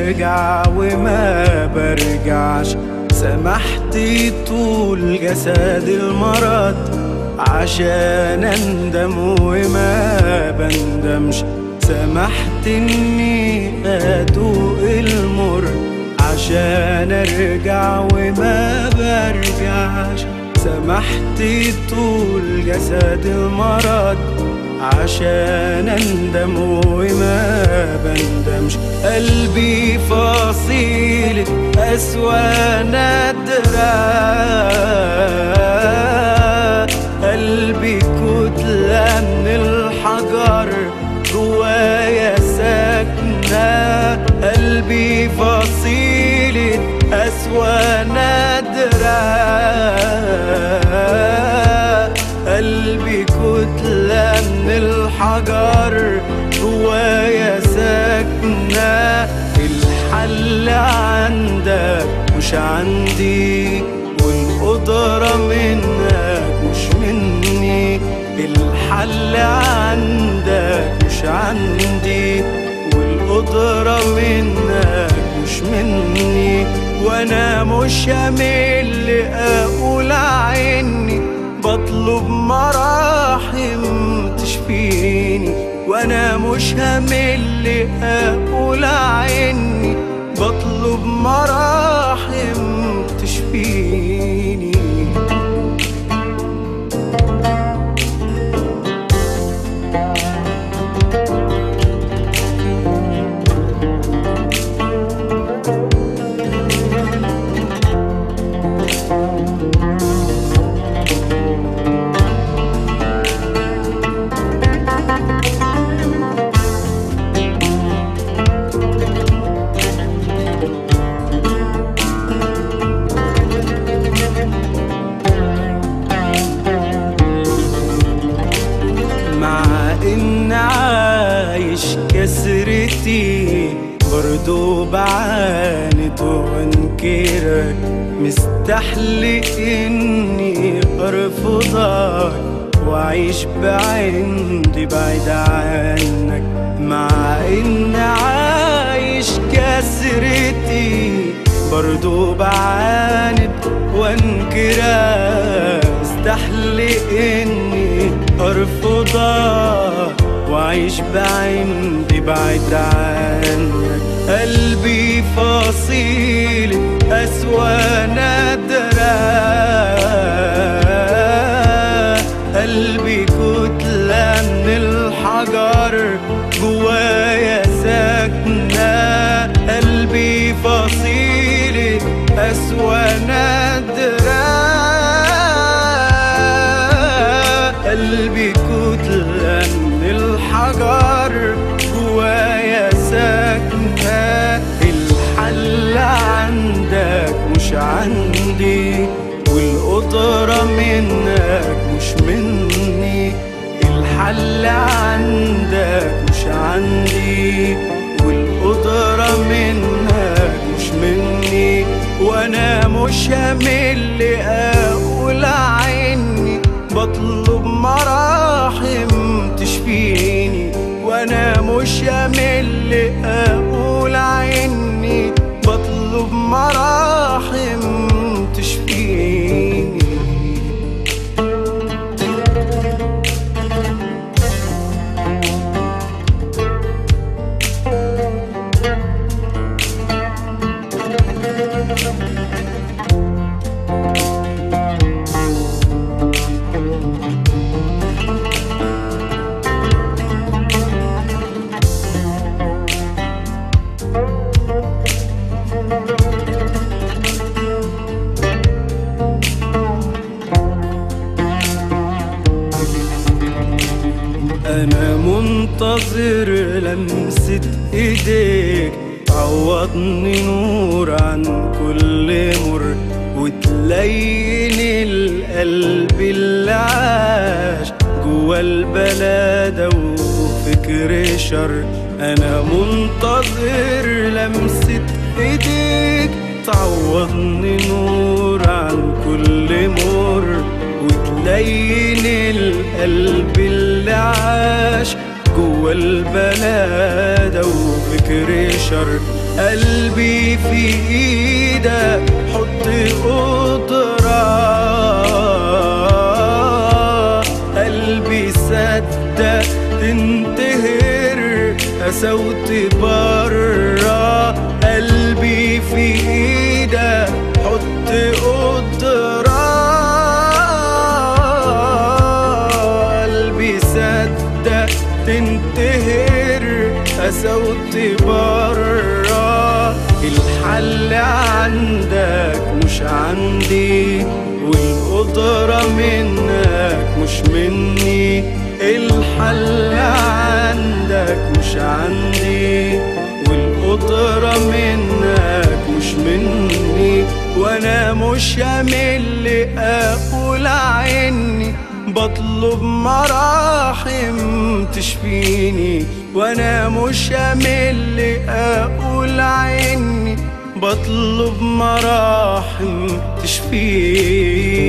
ارجع وما برجعش. سمحت طول جسد المرض عشان اندم وما بندمش. سمحت اني ادوق المر عشان ارجع وما برجعش. سمحت طول جسد المرض عشان اندم وما بندمش. قلبي فصيلة أسوأ نادرة، قلبي كتلة من الحجر جوايا ساكنة. قلبي فصيلة أسوأ نادرة، قلبي كتلة من الحجر جوايا ساكنة. الحل عندك مش عندي، والقدرة منك مش مني. الحل عندك مش عندي، والقدرة منك مش مني. وانا مش همل اقول عني بطلب مراحم تشفيني. وانا مش همل اقول عني بطلب مراحم تشفيني. عايش كسرتي برضو بعاند وانكرك. مستحلق اني ارفضك واعيش بعندي بعيد عنك. مع ان عايش كسرتي برضو بعاند وانكرك. مستحلق اني ارفضك واعيش بعندي بعيد عنك. قلبي فصيلة أسوأ نادرة، قلبي كتلة من الحجر جوايا ساكنة. قلبي فصيلة أسوأ نادرة، قلبي كتلة من الحجر جوايا ساكنة. الحل عندك مش عندي، والقدرة منك مش مني. الحل عندك مش عندي، والقدرة منك مش مني. وانا مش همل اقول عني بطلب مراحم تشفيني. وانا مش همل اقول عني بطلب مراحم تشفيني. أنا منتظر لمسة إيديك تعوضني نور عن كل مر، وتلين القلب اللي عاش جوا البلد وفكر شر. أنا منتظر لمسة إيديك تعوضني نور عن كل مر، وتلين القلب اللي عاش جوا البلد وفكر شر. قلبي في ايدك حط قدرة، قلبي صدق تنتهر قسوت برا. قلبي في ايدك حط قدرة، قلبي صدق تنتهر قسوت برا. الحل عندك مش عندي، والقدرة منك مش مني. الحل عندك مش عندي، والقدرة منك مش مني. وانا مش همل اقول عني، بطلب مراحم تشفيني. وانا مش همل اقول عني، بطلب مراحم تشفيني.